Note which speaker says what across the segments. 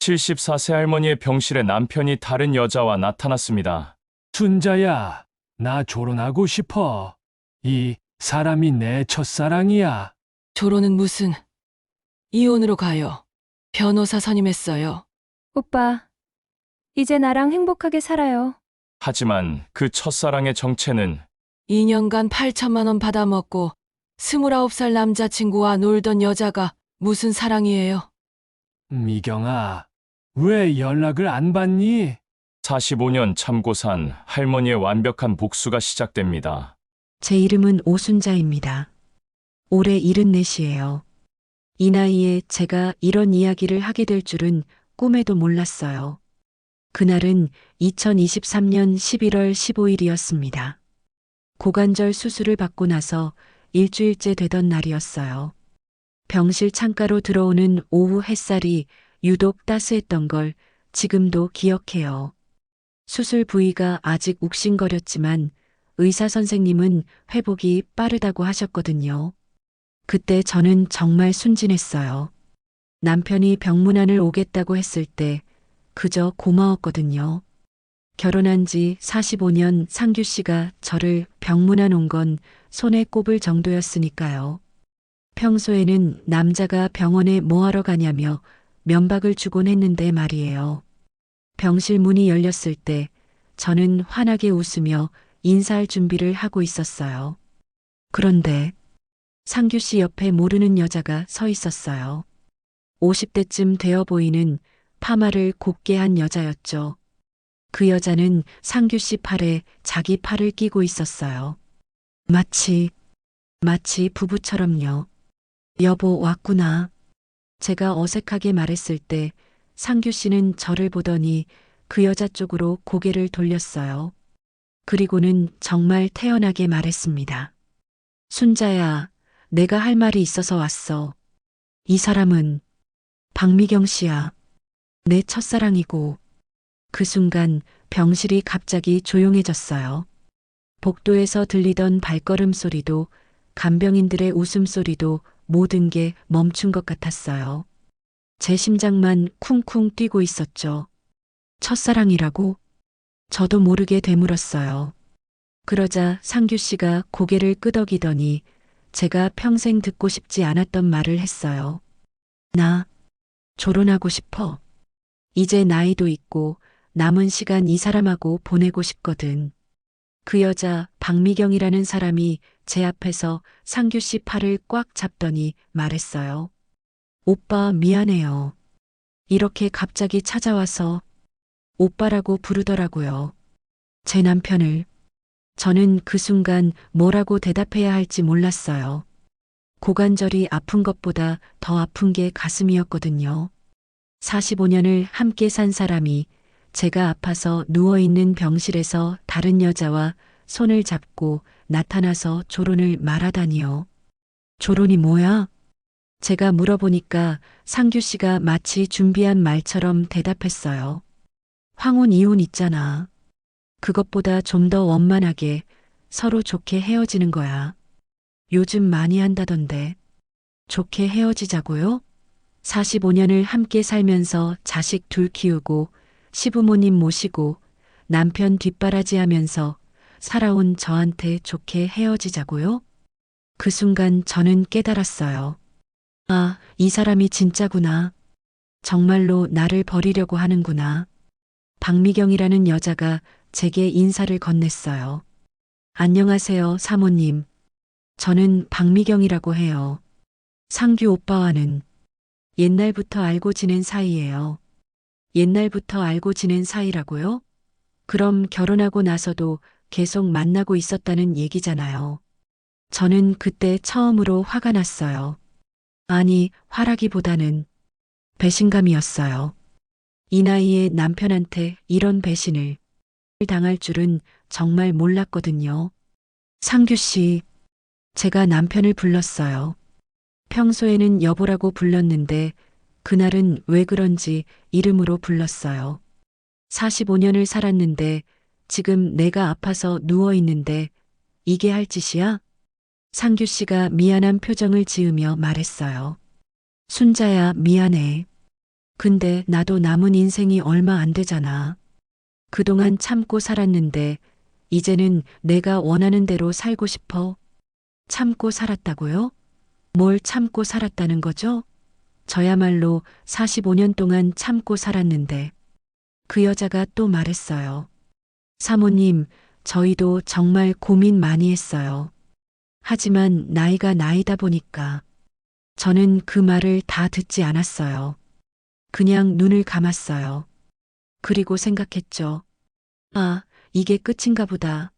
Speaker 1: 74세 할머니의 병실에 남편이 다른 여자와 나타났습니다.
Speaker 2: 순자야, 나 결혼하고 싶어. 이 사람이 내 첫사랑이야.
Speaker 3: 조로는 무슨 이혼으로 가요. 변호사 선임했어요.
Speaker 4: 오빠, 이제 나랑 행복하게 살아요.
Speaker 1: 하지만 그 첫사랑의 정체는
Speaker 3: 2년간 8천만 원 받아먹고 29살 남자친구와 놀던 여자가 무슨 사랑이에요?
Speaker 2: 미경아, 왜 연락을 안 받니?
Speaker 1: 45년 참고 산 할머니의 완벽한 복수가 시작됩니다.
Speaker 5: 제 이름은 오순자입니다. 올해 74이에요. 이 나이에 제가 이런 이야기를 하게 될 줄은 꿈에도 몰랐어요. 그날은 2023년 11월 15일이었습니다. 고관절 수술을 받고 나서 일주일째 되던 날이었어요. 병실 창가로 들어오는 오후 햇살이 유독 따스했던 걸 지금도 기억해요. 수술 부위가 아직 욱신거렸지만 의사 선생님은 회복이 빠르다고 하셨거든요. 그때 저는 정말 순진했어요. 남편이 병문안을 오겠다고 했을 때 그저 고마웠거든요. 결혼한 지 45년 상규 씨가 저를 병문안 온 건 손에 꼽을 정도였으니까요. 평소에는 남자가 병원에 뭐하러 가냐며 면박을 주곤 했는데 말이에요. 병실 문이 열렸을 때 저는 환하게 웃으며 인사할 준비를 하고 있었어요. 그런데 상규 씨 옆에 모르는 여자가 서 있었어요. 50대쯤 되어 보이는 파마를 곱게 한 여자였죠. 그 여자는 상규 씨 팔에 자기 팔을 끼고 있었어요. 마치 부부처럼요. 여보 왔구나. 제가 어색하게 말했을 때 상규 씨는 저를 보더니 그 여자 쪽으로 고개를 돌렸어요. 그리고는 정말 태연하게 말했습니다. 순자야, 내가 할 말이 있어서 왔어. 이 사람은 박미경 씨야. 내 첫사랑이고. 그 순간 병실이 갑자기 조용해졌어요. 복도에서 들리던 발걸음 소리도 간병인들의 웃음소리도 모든 게 멈춘 것 같았어요. 제 심장만 쿵쿵 뛰고 있었죠. 첫사랑이라고? 저도 모르게 되물었어요. 그러자 상규 씨가 고개를 끄덕이더니 제가 평생 듣고 싶지 않았던 말을 했어요. 나 결혼하고 싶어. 이제 나이도 있고 남은 시간 이 사람하고 보내고 싶거든. 그 여자 박미경이라는 사람이 제 앞에서 상규 씨 팔을 꽉 잡더니 말했어요. 오빠 미안해요. 이렇게 갑자기 찾아와서 오빠라고 부르더라고요. 제 남편을. 저는 그 순간 뭐라고 대답해야 할지 몰랐어요. 고관절이 아픈 것보다 더 아픈 게 가슴이었거든요. 45년을 함께 산 사람이 제가 아파서 누워있는 병실에서 다른 여자와 손을 잡고 나타나서 조론을 말하다니요. 조론이 뭐야? 제가 물어보니까 상규 씨가 마치 준비한 말처럼 대답했어요. 황혼 이혼 있잖아. 그것보다 좀 더 원만하게 서로 좋게 헤어지는 거야. 요즘 많이 한다던데. 좋게 헤어지자고요? 45년을 함께 살면서 자식 둘 키우고 시부모님 모시고 남편 뒷바라지하면서 살아온 저한테 좋게 헤어지자고요? 그 순간 저는 깨달았어요. 아, 이 사람이 진짜구나. 정말로 나를 버리려고 하는구나. 박미경이라는 여자가 제게 인사를 건넸어요. 안녕하세요, 사모님. 저는 박미경이라고 해요. 상규 오빠와는 옛날부터 알고 지낸 사이예요. 옛날부터 알고 지낸 사이라고요? 그럼 결혼하고 나서도 계속 만나고 있었다는 얘기잖아요. 저는 그때 처음으로 화가 났어요. 아니, 화라기보다는 배신감이었어요. 이 나이에 남편한테 이런 배신을 당할 줄은 정말 몰랐거든요. 상규 씨, 제가 남편을 불렀어요. 평소에는 여보라고 불렀는데 그날은 왜 그런지 이름으로 불렀어요. 45년을 살았는데 지금 내가 아파서 누워 있는데 이게 할 짓이야? 상규 씨가 미안한 표정을 지으며 말했어요. 순자야, 미안해. 근데 나도 남은 인생이 얼마 안 되잖아. 그동안 참고 살았는데 이제는 내가 원하는 대로 살고 싶어. 참고 살았다고요? 뭘 참고 살았다는 거죠? 저야말로 45년 동안 참고 살았는데 그 여자가 또 말했어요. 사모님, 저희도 정말 고민 많이 했어요. 하지만 나이가 나이다 보니까 저는 그 말을 다 듣지 않았어요. 그냥 눈을 감았어요. 그리고 생각했죠. 아, 이게 끝인가 보다.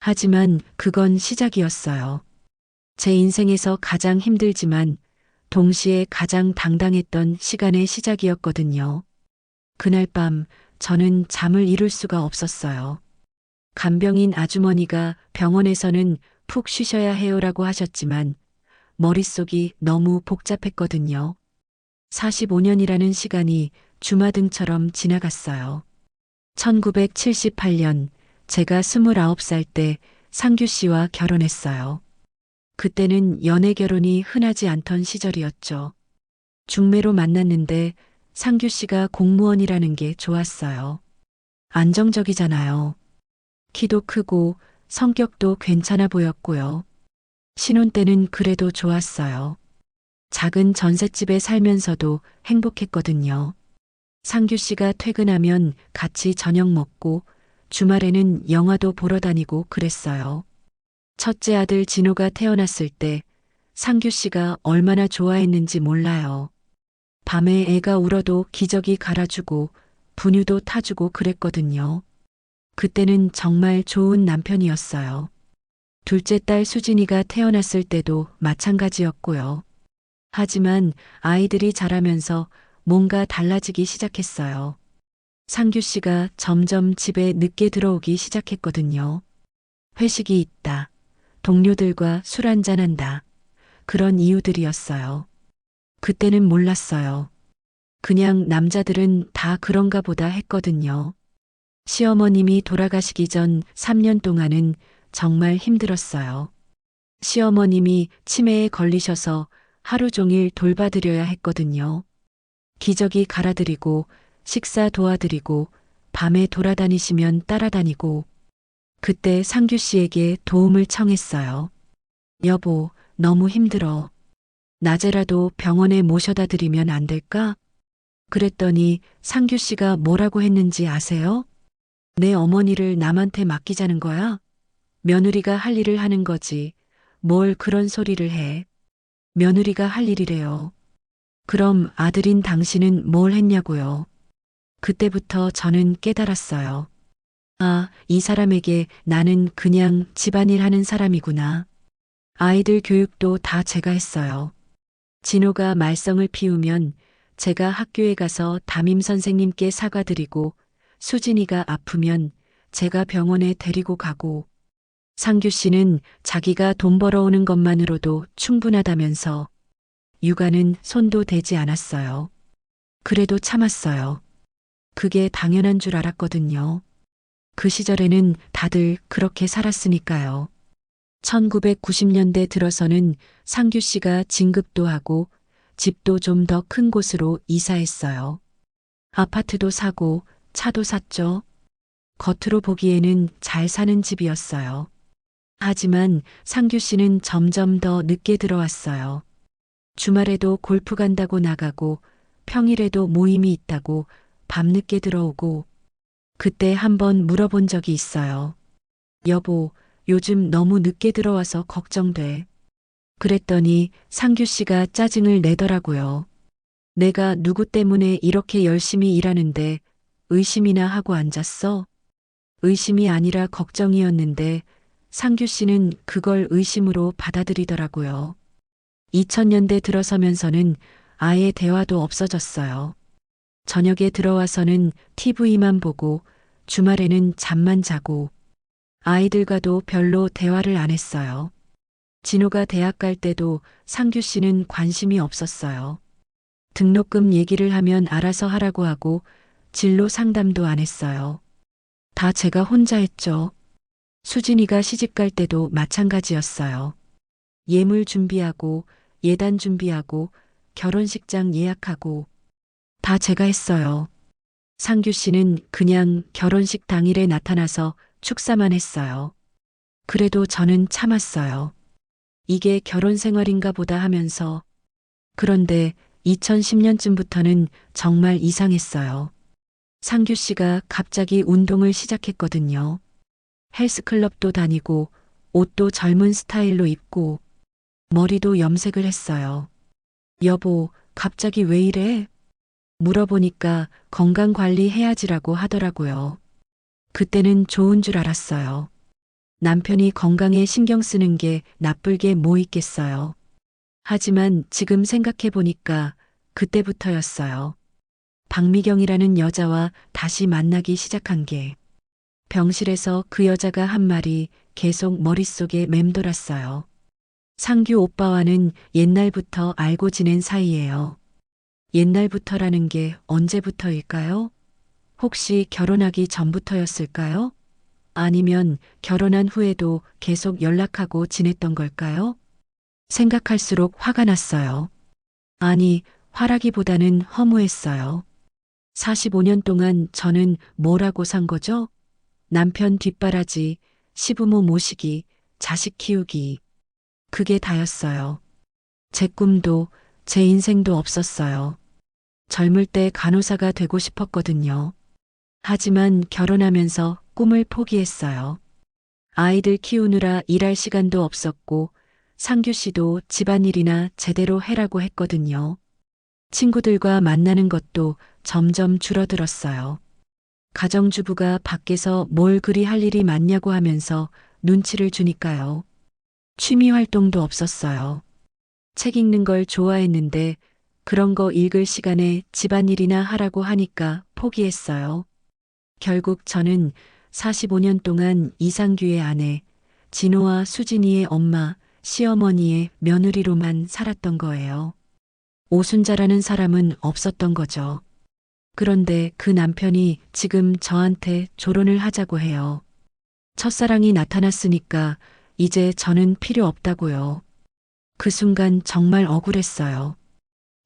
Speaker 5: 하지만 그건 시작이었어요. 제 인생에서 가장 힘들지만 동시에 가장 당당했던 시간의 시작이었거든요. 그날 밤 저는 잠을 이룰 수가 없었어요. 간병인 아주머니가 병원에서는 푹 쉬셔야 해요라고 하셨지만 머릿속이 너무 복잡했거든요. 45년이라는 시간이 주마등처럼 지나갔어요. 1978년 제가 29살 때 상규 씨와 결혼했어요. 그때는 연애 결혼이 흔하지 않던 시절이었죠. 중매로 만났는데 상규 씨가 공무원이라는 게 좋았어요. 안정적이잖아요. 키도 크고 성격도 괜찮아 보였고요. 신혼 때는 그래도 좋았어요. 작은 전셋집에 살면서도 행복했거든요. 상규 씨가 퇴근하면 같이 저녁 먹고 주말에는 영화도 보러 다니고 그랬어요. 첫째 아들 진호가 태어났을 때 상규 씨가 얼마나 좋아했는지 몰라요. 밤에 애가 울어도 기저귀 갈아주고 분유도 타주고 그랬거든요. 그때는 정말 좋은 남편이었어요. 둘째 딸 수진이가 태어났을 때도 마찬가지였고요. 하지만 아이들이 자라면서 뭔가 달라지기 시작했어요. 상규 씨가 점점 집에 늦게 들어오기 시작했거든요. 회식이 있다. 동료들과 술 한잔한다. 그런 이유들이었어요. 그때는 몰랐어요. 그냥 남자들은 다 그런가 보다 했거든요. 시어머님이 돌아가시기 전 3년 동안은 정말 힘들었어요. 시어머님이 치매에 걸리셔서 하루 종일 돌봐드려야 했거든요. 기저귀 갈아드리고 식사 도와드리고 밤에 돌아다니시면 따라다니고 그때 상규 씨에게 도움을 청했어요. 여보, 너무 힘들어. 낮에라도 병원에 모셔다 드리면 안 될까? 그랬더니 상규 씨가 뭐라고 했는지 아세요? 내 어머니를 남한테 맡기자는 거야? 며느리가 할 일을 하는 거지. 뭘 그런 소리를 해. 며느리가 할 일이래요. 그럼 아들인 당신은 뭘 했냐고요. 그때부터 저는 깨달았어요. 아, 이 사람에게 나는 그냥 집안일 하는 사람이구나. 아이들 교육도 다 제가 했어요. 진호가 말썽을 피우면 제가 학교에 가서 담임 선생님께 사과드리고 수진이가 아프면 제가 병원에 데리고 가고 상규 씨는 자기가 돈 벌어오는 것만으로도 충분하다면서 육아는 손도 대지 않았어요. 그래도 참았어요. 그게 당연한 줄 알았거든요. 그 시절에는 다들 그렇게 살았으니까요. 1990년대 들어서는 상규 씨가 진급도 하고 집도 좀 더 큰 곳으로 이사했어요. 아파트도 사고 차도 샀죠. 겉으로 보기에는 잘 사는 집이었어요. 하지만 상규 씨는 점점 더 늦게 들어왔어요. 주말에도 골프 간다고 나가고 평일에도 모임이 있다고 밤늦게 들어오고 그때 한번 물어본 적이 있어요. 여보, 요즘 너무 늦게 들어와서 걱정돼. 그랬더니 상규 씨가 짜증을 내더라고요. 내가 누구 때문에 이렇게 열심히 일하는데 의심이나 하고 앉았어? 의심이 아니라 걱정이었는데 상규 씨는 그걸 의심으로 받아들이더라고요. 2000년대 들어서면서는 아예 대화도 없어졌어요. 저녁에 들어와서는 TV만 보고 주말에는 잠만 자고 아이들과도 별로 대화를 안 했어요. 진호가 대학 갈 때도 상규 씨는 관심이 없었어요. 등록금 얘기를 하면 알아서 하라고 하고 진로 상담도 안 했어요. 다 제가 혼자 했죠. 수진이가 시집 갈 때도 마찬가지였어요. 예물 준비하고 예단 준비하고 결혼식장 예약하고 다 제가 했어요. 상규 씨는 그냥 결혼식 당일에 나타나서 축사만 했어요. 그래도 저는 참았어요. 이게 결혼 생활인가 보다 하면서. 그런데 2010년쯤부터는 정말 이상했어요. 상규 씨가 갑자기 운동을 시작했거든요. 헬스클럽도 다니고 옷도 젊은 스타일로 입고 머리도 염색을 했어요. 여보, 갑자기 왜 이래? 물어보니까 건강관리 해야지라고 하더라고요. 그때는 좋은 줄 알았어요. 남편이 건강에 신경 쓰는 게 나쁠 게 뭐 있겠어요. 하지만 지금 생각해 보니까 그때부터였어요. 박미경이라는 여자와 다시 만나기 시작한 게. 병실에서 그 여자가 한 말이 계속 머릿속에 맴돌았어요. 상규 오빠와는 옛날부터 알고 지낸 사이예요. 옛날부터라는 게 언제부터일까요? 혹시 결혼하기 전부터였을까요? 아니면 결혼한 후에도 계속 연락하고 지냈던 걸까요? 생각할수록 화가 났어요. 아니, 화라기보다는 허무했어요. 45년 동안 저는 뭘 하고 산 거죠? 남편 뒷바라지, 시부모 모시기, 자식 키우기. 그게 다였어요. 제 꿈도 제 인생도 없었어요. 젊을 때 간호사가 되고 싶었거든요. 하지만 결혼하면서 꿈을 포기했어요. 아이들 키우느라 일할 시간도 없었고 상규 씨도 집안일이나 제대로 해라고 했거든요. 친구들과 만나는 것도 점점 줄어들었어요. 가정주부가 밖에서 뭘 그리 할 일이 많냐고 하면서 눈치를 주니까요. 취미 활동도 없었어요. 책 읽는 걸 좋아했는데 그런 거 읽을 시간에 집안일이나 하라고 하니까 포기했어요. 결국 저는 45년 동안 이상규의 아내, 진호와 수진이의 엄마, 시어머니의 며느리로만 살았던 거예요. 오순자라는 사람은 없었던 거죠. 그런데 그 남편이 지금 저한테 결혼을 하자고 해요. 첫사랑이 나타났으니까 이제 저는 필요 없다고요. 그 순간 정말 억울했어요.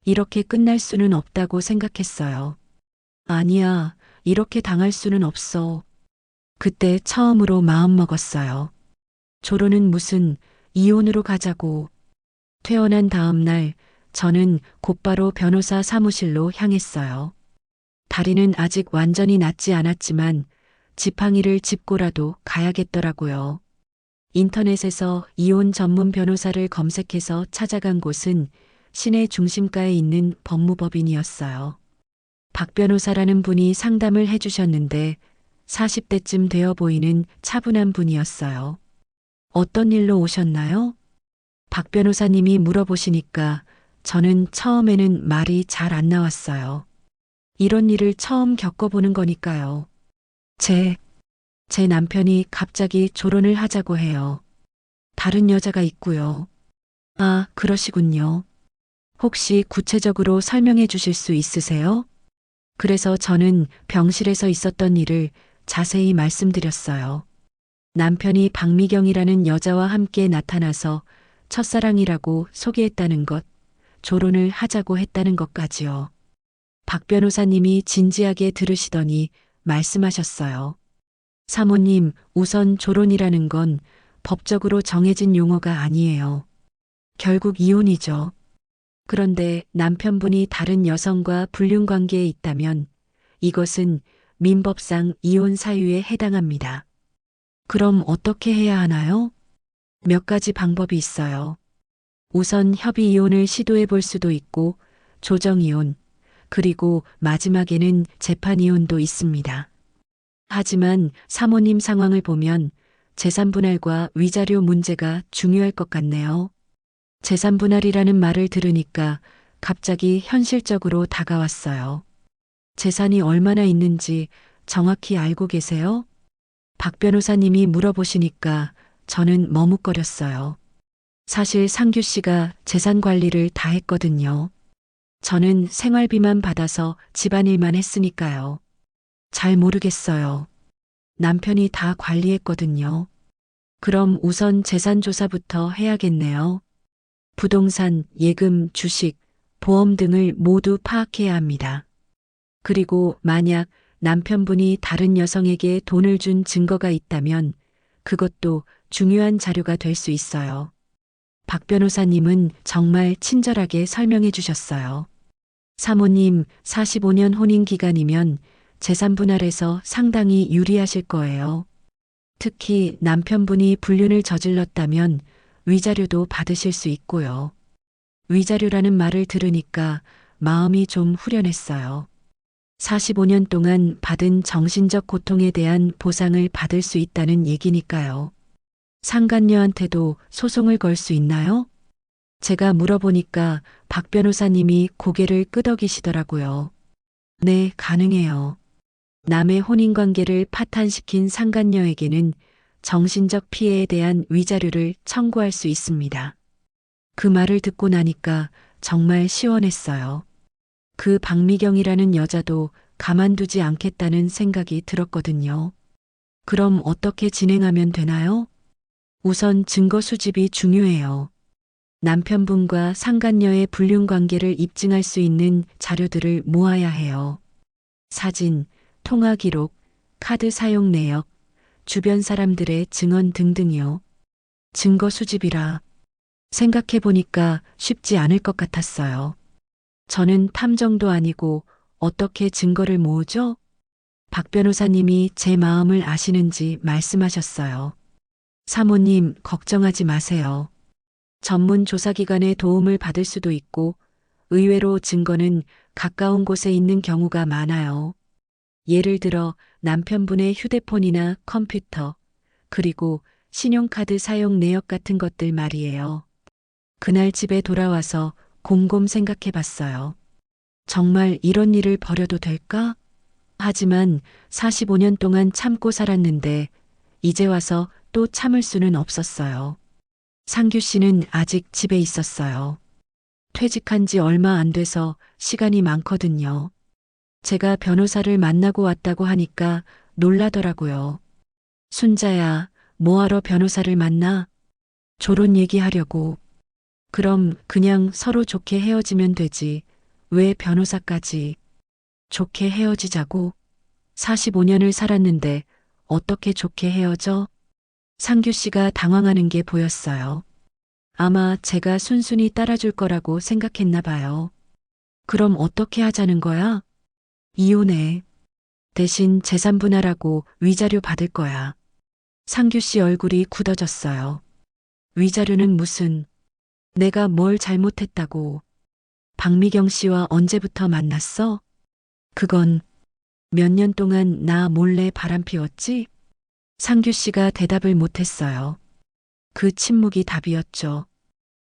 Speaker 5: 이렇게 끝날 수는 없다고 생각했어요. 아니야, 이렇게 당할 수는 없어. 그때 처음으로 마음먹었어요. 결혼은 무슨 이혼으로 가자고. 퇴원한 다음 날 저는 곧바로 변호사 사무실로 향했어요. 다리는 아직 완전히 낫지 않았지만 지팡이를 짚고라도 가야겠더라고요. 인터넷에서 이혼 전문 변호사를 검색해서 찾아간 곳은 시내 중심가에 있는 법무법인이었어요. 박 변호사라는 분이 상담을 해주셨는데 40대쯤 되어 보이는 차분한 분이었어요. 어떤 일로 오셨나요? 박 변호사님이 물어보시니까 저는 처음에는 말이 잘 안 나왔어요. 이런 일을 처음 겪어보는 거니까요. 제 남편이 갑자기 결혼을 하자고 해요. 다른 여자가 있고요. 아, 그러시군요. 혹시 구체적으로 설명해 주실 수 있으세요? 그래서 저는 병실에서 있었던 일을 자세히 말씀드렸어요. 남편이 박미경이라는 여자와 함께 나타나서 첫사랑이라고 소개했다는 것, 결혼을 하자고 했다는 것까지요. 박 변호사님이 진지하게 들으시더니 말씀하셨어요. 사모님, 우선 결혼이라는 건 법적으로 정해진 용어가 아니에요. 결국 이혼이죠. 그런데 남편분이 다른 여성과 불륜 관계에 있다면 이것은 민법상 이혼 사유에 해당합니다. 그럼 어떻게 해야 하나요? 몇 가지 방법이 있어요. 우선 협의 이혼을 시도해 볼 수도 있고 조정 이혼, 그리고 마지막에는 재판 이혼도 있습니다. 하지만 사모님 상황을 보면 재산 분할과 위자료 문제가 중요할 것 같네요. 재산 분할이라는 말을 들으니까 갑자기 현실적으로 다가왔어요. 재산이 얼마나 있는지 정확히 알고 계세요? 박 변호사님이 물어보시니까 저는 머뭇거렸어요. 사실 상규 씨가 재산 관리를 다 했거든요. 저는 생활비만 받아서 집안일만 했으니까요. 잘 모르겠어요. 남편이 다 관리했거든요. 그럼 우선 재산 조사부터 해야겠네요. 부동산, 예금, 주식, 보험 등을 모두 파악해야 합니다. 그리고 만약 남편분이 다른 여성에게 돈을 준 증거가 있다면 그것도 중요한 자료가 될 수 있어요. 박 변호사님은 정말 친절하게 설명해 주셨어요. 사모님, 45년 혼인 기간이면 재산 분할에서 상당히 유리하실 거예요. 특히 남편분이 불륜을 저질렀다면 위자료도 받으실 수 있고요. 위자료라는 말을 들으니까 마음이 좀 후련했어요. 45년 동안 받은 정신적 고통에 대한 보상을 받을 수 있다는 얘기니까요. 상간녀한테도 소송을 걸 수 있나요? 제가 물어보니까 박 변호사님이 고개를 끄덕이시더라고요. 네, 가능해요. 남의 혼인관계를 파탄시킨 상간녀에게는 정신적 피해에 대한 위자료를 청구할 수 있습니다. 그 말을 듣고 나니까 정말 시원했어요. 그 박미경이라는 여자도 가만두지 않겠다는 생각이 들었거든요. 그럼 어떻게 진행하면 되나요? 우선 증거 수집이 중요해요. 남편분과 상간녀의 불륜 관계를 입증할 수 있는 자료들을 모아야 해요. 사진, 통화 기록, 카드 사용 내역, 주변 사람들의 증언 등등이요. 증거 수집이라 생각해 보니까 쉽지 않을 것 같았어요. 저는 탐정도 아니고 어떻게 증거를 모으죠? 박 변호사님이 제 마음을 아시는지 말씀하셨어요. 사모님, 걱정하지 마세요. 전문 조사기관의 도움을 받을 수도 있고 의외로 증거는 가까운 곳에 있는 경우가 많아요. 예를 들어 남편분의 휴대폰이나 컴퓨터, 그리고 신용카드 사용 내역 같은 것들 말이에요. 그날 집에 돌아와서 곰곰 생각해 봤어요. 정말 이런 일을 벌여도 될까? 하지만 45년 동안 참고 살았는데 이제 와서 또 참을 수는 없었어요. 상규 씨는 아직 집에 있었어요. 퇴직한 지 얼마 안 돼서 시간이 많거든요. 제가 변호사를 만나고 왔다고 하니까 놀라더라고요. 순자야, 뭐하러 변호사를 만나? 졸혼 얘기하려고. 그럼 그냥 서로 좋게 헤어지면 되지. 왜 변호사까지? 좋게 헤어지자고? 45년을 살았는데 어떻게 좋게 헤어져? 상규 씨가 당황하는 게 보였어요. 아마 제가 순순히 따라줄 거라고 생각했나 봐요. 그럼 어떻게 하자는 거야? 이혼해. 대신 재산 분할하고 위자료 받을 거야. 상규 씨 얼굴이 굳어졌어요. 위자료는 무슨, 내가 뭘 잘못했다고. 박미경 씨와 언제부터 만났어? 그건 몇 년 동안 나 몰래 바람피웠지? 상규 씨가 대답을 못했어요. 그 침묵이 답이었죠.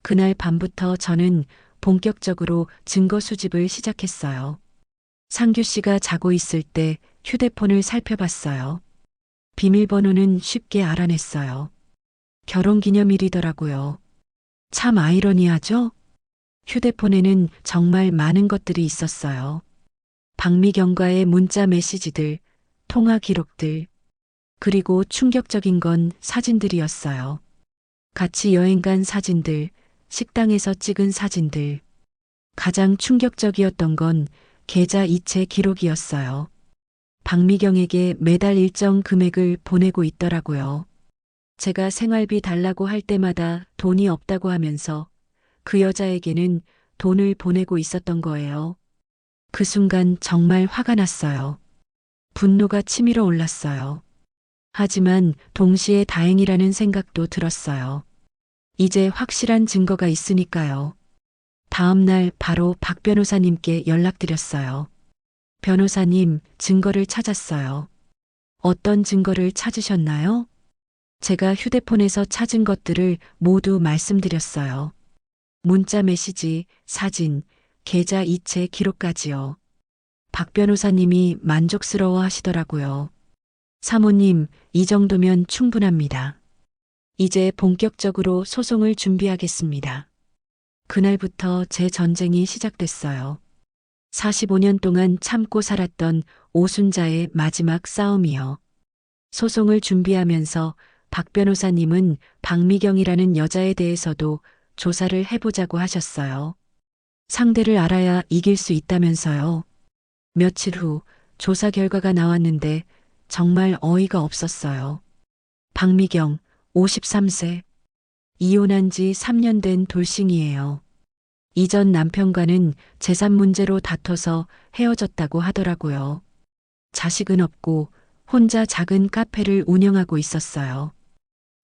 Speaker 5: 그날 밤부터 저는 본격적으로 증거 수집을 시작했어요. 상규 씨가 자고 있을 때 휴대폰을 살펴봤어요. 비밀번호는 쉽게 알아냈어요. 결혼기념일이더라고요. 참 아이러니하죠? 휴대폰에는 정말 많은 것들이 있었어요. 박미경과의 문자 메시지들, 통화 기록들, 그리고 충격적인 건 사진들이었어요. 같이 여행 간 사진들, 식당에서 찍은 사진들. 가장 충격적이었던 건 계좌 이체 기록이었어요. 박미경에게 매달 일정 금액을 보내고 있더라고요. 제가 생활비 달라고 할 때마다 돈이 없다고 하면서 그 여자에게는 돈을 보내고 있었던 거예요. 그 순간 정말 화가 났어요. 분노가 치밀어 올랐어요. 하지만 동시에 다행이라는 생각도 들었어요. 이제 확실한 증거가 있으니까요. 다음 날 바로 박 변호사님께 연락드렸어요. 변호사님, 증거를 찾았어요. 어떤 증거를 찾으셨나요? 제가 휴대폰에서 찾은 것들을 모두 말씀드렸어요. 문자 메시지, 사진, 계좌 이체 기록까지요. 박 변호사님이 만족스러워 하시더라고요. 사모님, 이 정도면 충분합니다. 이제 본격적으로 소송을 준비하겠습니다. 그날부터 제 전쟁이 시작됐어요. 45년 동안 참고 살았던 오순자의 마지막 싸움이요. 소송을 준비하면서 박 변호사님은 박미경이라는 여자에 대해서도 조사를 해보자고 하셨어요. 상대를 알아야 이길 수 있다면서요. 며칠 후 조사 결과가 나왔는데 정말 어이가 없었어요. 박미경, 53세. 이혼한 지 3년 된 돌싱이에요. 이전 남편과는 재산 문제로 다퉈서 헤어졌다고 하더라고요. 자식은 없고 혼자 작은 카페를 운영하고 있었어요.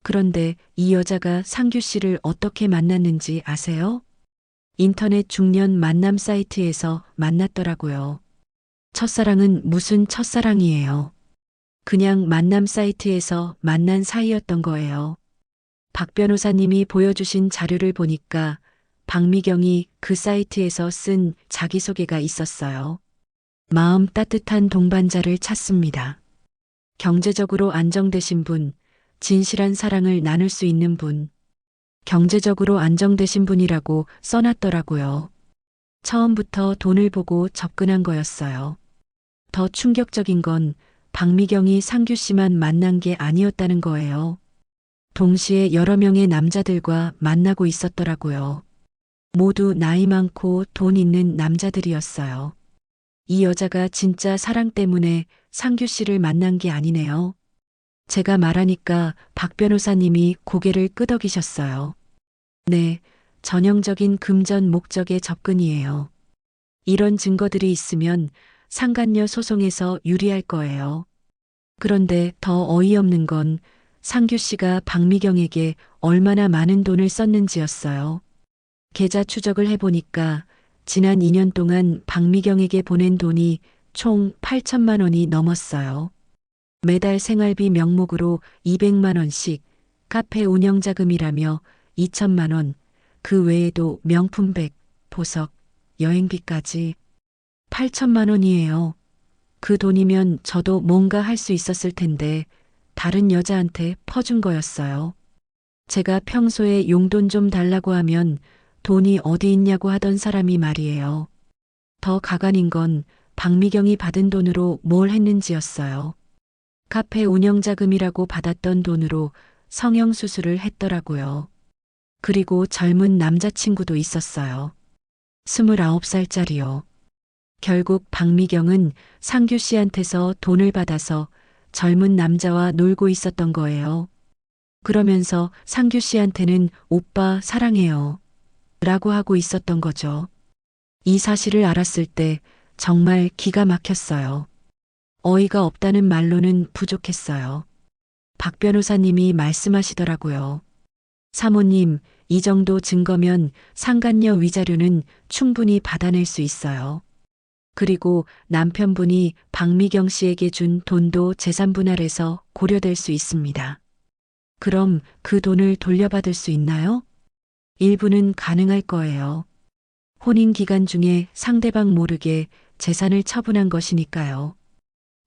Speaker 5: 그런데 이 여자가 상규 씨를 어떻게 만났는지 아세요? 인터넷 중년 만남 사이트에서 만났더라고요. 첫사랑은 무슨 첫사랑이에요. 그냥 만남 사이트에서 만난 사이였던 거예요. 박 변호사님이 보여주신 자료를 보니까 박미경이 그 사이트에서 쓴 자기소개가 있었어요. 마음 따뜻한 동반자를 찾습니다. 경제적으로 안정되신 분, 진실한 사랑을 나눌 수 있는 분, 경제적으로 안정되신 분이라고 써놨더라고요. 처음부터 돈을 보고 접근한 거였어요. 더 충격적인 건 박미경이 상규 씨만 만난 게 아니었다는 거예요. 동시에 여러 명의 남자들과 만나고 있었더라고요. 모두 나이 많고 돈 있는 남자들이었어요. 이 여자가 진짜 사랑 때문에 상규 씨를 만난 게 아니네요. 제가 말하니까 박 변호사님이 고개를 끄덕이셨어요. 네, 전형적인 금전 목적의 접근이에요. 이런 증거들이 있으면 상간녀 소송에서 유리할 거예요. 그런데 더 어이없는 건 상규 씨가 박미경에게 얼마나 많은 돈을 썼는지였어요. 계좌 추적을 해보니까 지난 2년 동안 박미경에게 보낸 돈이 총 8천만 원이 넘었어요. 매달 생활비 명목으로 200만 원씩, 카페 운영자금이라며 2천만 원, 그 외에도 명품백, 보석, 여행비까지 8천만 원이에요. 그 돈이면 저도 뭔가 할 수 있었을 텐데 다른 여자한테 퍼준 거였어요. 제가 평소에 용돈 좀 달라고 하면 돈이 어디 있냐고 하던 사람이 말이에요. 더 가관인 건 박미경이 받은 돈으로 뭘 했는지였어요. 카페 운영자금이라고 받았던 돈으로 성형수술을 했더라고요. 그리고 젊은 남자친구도 있었어요. 29살짜리요. 결국 박미경은 상규 씨한테서 돈을 받아서 젊은 남자와 놀고 있었던 거예요. 그러면서 상규 씨한테는 오빠 사랑해요. 라고 하고 있었던 거죠. 이 사실을 알았을 때 정말 기가 막혔어요. 어이가 없다는 말로는 부족했어요. 박 변호사님이 말씀하시더라고요. 사모님, 이 정도 증거면 상간녀 위자료는 충분히 받아낼 수 있어요. 그리고 남편분이 박미경 씨에게 준 돈도 재산 분할해서 고려될 수 있습니다. 그럼 그 돈을 돌려받을 수 있나요? 일부는 가능할 거예요. 혼인 기간 중에 상대방 모르게 재산을 처분한 것이니까요.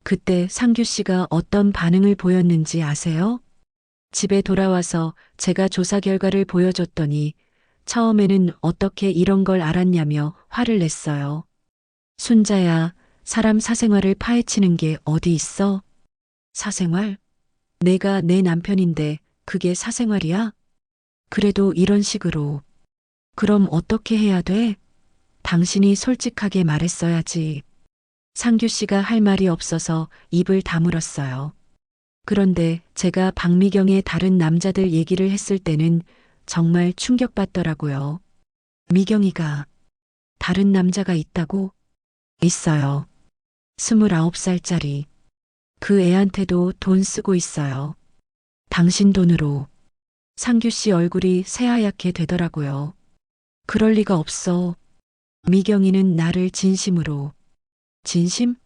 Speaker 5: 그때 상규 씨가 어떤 반응을 보였는지 아세요? 집에 돌아와서 제가 조사 결과를 보여줬더니 처음에는 어떻게 이런 걸 알았냐며 화를 냈어요. 순자야, 사람 사생활을 파헤치는 게 어디 있어? 사생활? 내가 내 남편인데 그게 사생활이야? 그래도 이런 식으로. 그럼 어떻게 해야 돼? 당신이 솔직하게 말했어야지. 상규 씨가 할 말이 없어서 입을 다물었어요. 그런데 제가 박미경의 다른 남자들 얘기를 했을 때는 정말 충격받더라고요. 미경이가 다른 남자가 있다고? 있어요. 29살짜리. 그 애한테도 돈 쓰고 있어요. 당신 돈으로. 상규 씨 얼굴이 새하얗게 되더라고요. 그럴 리가 없어. 미경이는 나를 진심으로. 진심?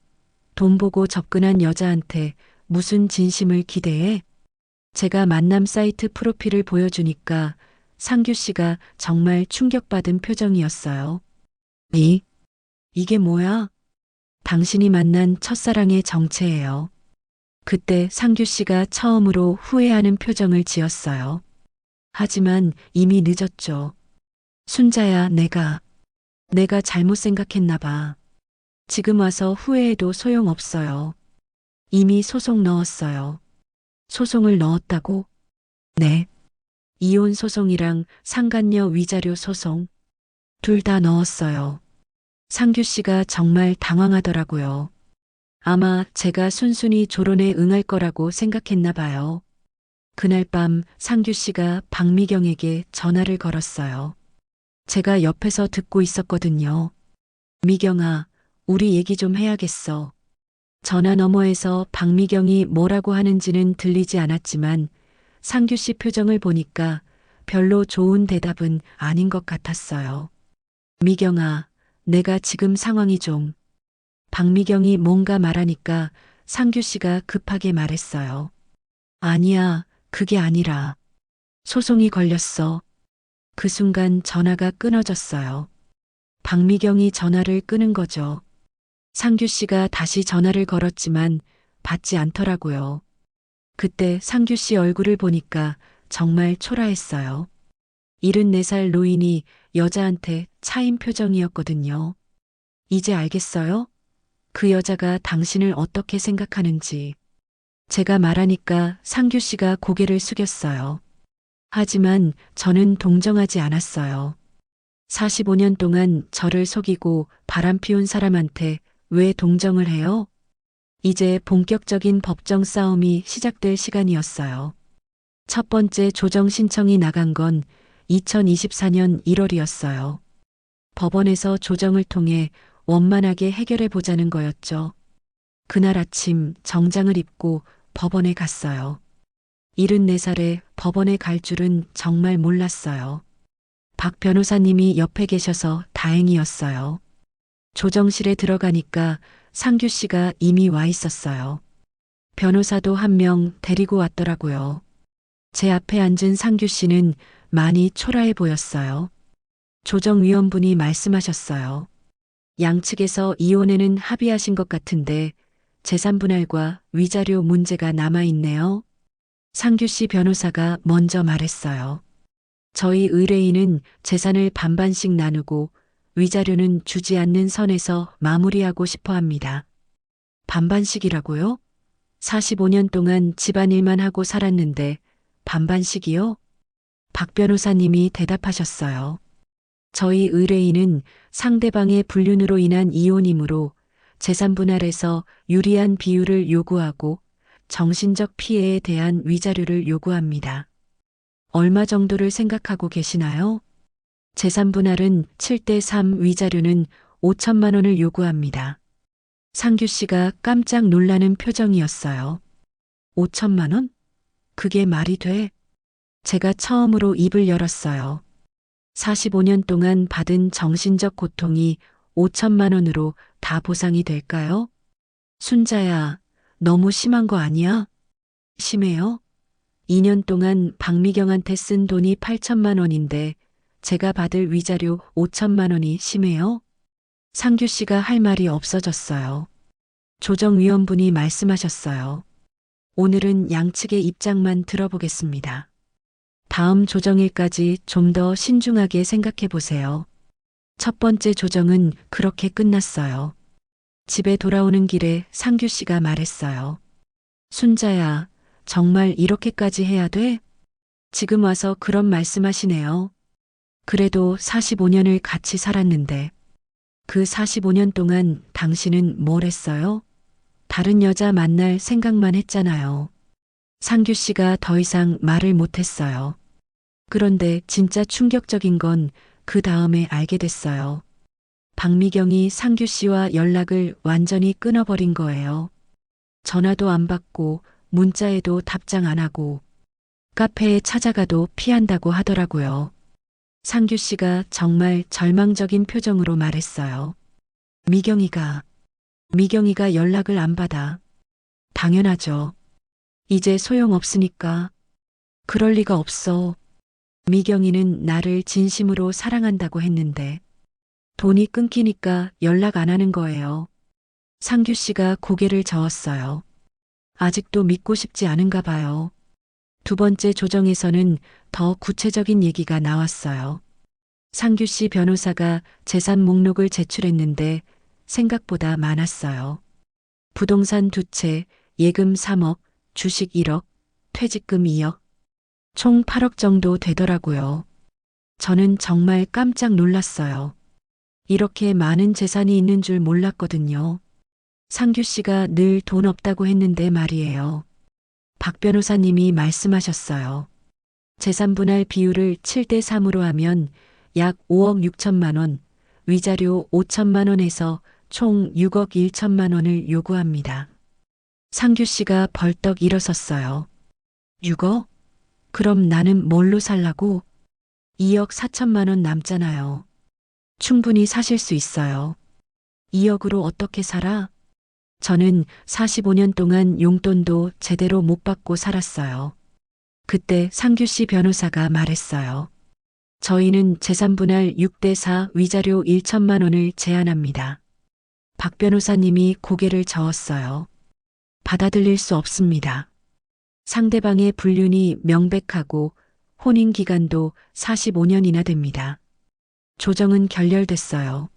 Speaker 5: 돈 보고 접근한 여자한테 무슨 진심을 기대해? 제가 만남 사이트 프로필을 보여주니까 상규 씨가 정말 충격받은 표정이었어요. 이게 뭐야? 당신이 만난 첫사랑의 정체예요. 그때 상규 씨가 처음으로 후회하는 표정을 지었어요. 하지만 이미 늦었죠. 순자야, 내가 잘못 생각했나 봐. 지금 와서 후회해도 소용없어요. 이미 소송 넣었어요. 소송을 넣었다고? 네. 이혼 소송이랑 상간녀 위자료 소송. 둘 다 넣었어요. 상규 씨가 정말 당황하더라고요. 아마 제가 순순히 조론에 응할 거라고 생각했나 봐요. 그날 밤 상규 씨가 박미경에게 전화를 걸었어요. 제가 옆에서 듣고 있었거든요. 미경아, 우리 얘기 좀 해야겠어. 전화 너머에서 박미경이 뭐라고 하는지는 들리지 않았지만 상규 씨 표정을 보니까 별로 좋은 대답은 아닌 것 같았어요. 미경아, 내가 지금 상황이 좀. 박미경이 뭔가 말하니까 상규 씨가 급하게 말했어요. 아니야, 그게 아니라. 소송이 걸렸어. 그 순간 전화가 끊어졌어요. 박미경이 전화를 끊은 거죠. 상규 씨가 다시 전화를 걸었지만 받지 않더라고요. 그때 상규 씨 얼굴을 보니까 정말 초라했어요. 74살 노인이 여자한테 차인 표정이었거든요. 이제 알겠어요? 그 여자가 당신을 어떻게 생각하는지. 제가 말하니까 상규 씨가 고개를 숙였어요. 하지만 저는 동정하지 않았어요. 45년 동안 저를 속이고 바람 피운 사람한테 왜 동정을 해요? 이제 본격적인 법정 싸움이 시작될 시간이었어요. 첫 번째 조정 신청이 나간 건 2024년 1월이었어요. 법원에서 조정을 통해 원만하게 해결해 보자는 거였죠. 그날 아침 정장을 입고 법원에 갔어요. 74살에 법원에 갈 줄은 정말 몰랐어요. 박 변호사님이 옆에 계셔서 다행이었어요. 조정실에 들어가니까 상규 씨가 이미 와 있었어요. 변호사도 한 명 데리고 왔더라고요. 제 앞에 앉은 상규 씨는 많이 초라해 보였어요. 조정위원분이 말씀하셨어요. 양측에서 이혼에는 합의하신 것 같은데 재산 분할과 위자료 문제가 남아있네요. 상규 씨 변호사가 먼저 말했어요. 저희 의뢰인은 재산을 반반씩 나누고 위자료는 주지 않는 선에서 마무리하고 싶어 합니다. 반반씩이라고요? 45년 동안 집안일만 하고 살았는데 반반씩이요? 박 변호사님이 대답하셨어요. 저희 의뢰인은 상대방의 불륜으로 인한 이혼이므로 재산 분할에서 유리한 비율을 요구하고 정신적 피해에 대한 위자료를 요구합니다. 얼마 정도를 생각하고 계시나요? 재산 분할은 7대3 위자료는 5천만 원을 요구합니다. 상규 씨가 깜짝 놀라는 표정이었어요. 5천만 원? 그게 말이 돼? 제가 처음으로 입을 열었어요. 45년 동안 받은 정신적 고통이 5천만 원으로 다 보상이 될까요? 순자야, 너무 심한 거 아니야? 심해요? 2년 동안 박미경한테 쓴 돈이 8천만 원인데 제가 받을 위자료 5천만 원이 심해요? 상규 씨가 할 말이 없어졌어요. 조정위원분이 말씀하셨어요. 오늘은 양측의 입장만 들어보겠습니다. 다음 조정일까지 좀 더 신중하게 생각해 보세요. 첫 번째 조정은 그렇게 끝났어요. 집에 돌아오는 길에 상규 씨가 말했어요. 순자야, 정말 이렇게까지 해야 돼? 지금 와서 그런 말씀하시네요. 그래도 45년을 같이 살았는데 그 45년 동안 당신은 뭘 했어요? 다른 여자 만날 생각만 했잖아요. 상규 씨가 더 이상 말을 못했어요. 그런데 진짜 충격적인 건 그 다음에 알게 됐어요. 박미경이 상규 씨와 연락을 완전히 끊어버린 거예요. 전화도 안 받고 문자에도 답장 안 하고 카페에 찾아가도 피한다고 하더라고요. 상규 씨가 정말 절망적인 표정으로 말했어요. 미경이가 연락을 안 받아. 당연하죠. 이제 소용없으니까. 그럴 리가 없어. 미경이는 나를 진심으로 사랑한다고 했는데 돈이 끊기니까 연락 안 하는 거예요. 상규 씨가 고개를 저었어요. 아직도 믿고 싶지 않은가 봐요. 두 번째 조정에서는 더 구체적인 얘기가 나왔어요. 상규 씨 변호사가 재산 목록을 제출했는데 생각보다 많았어요. 부동산 2채, 예금 3억, 주식 1억, 퇴직금 2억, 총 8억 정도 되더라고요. 저는 정말 깜짝 놀랐어요. 이렇게 많은 재산이 있는 줄 몰랐거든요. 상규 씨가 늘 돈 없다고 했는데 말이에요. 박 변호사님이 말씀하셨어요. 재산 분할 비율을 7대 3으로 하면 약 5억 6천만 원, 위자료 5천만 원에서 총 6억 1천만 원을 요구합니다. 상규 씨가 벌떡 일어섰어요. 6억? 그럼 나는 뭘로 살라고? 2억 4천만 원 남잖아요. 충분히 사실 수 있어요. 2억으로 어떻게 살아? 저는 45년 동안 용돈도 제대로 못 받고 살았어요. 그때 상규 씨 변호사가 말했어요. 저희는 재산분할 6대 4 위자료 1천만 원을 제안합니다. 박 변호사님이 고개를 저었어요. 받아들일 수 없습니다. 상대방의 불륜이 명백하고 혼인 기간도 45년이나 됩니다. 조정은 결렬됐어요.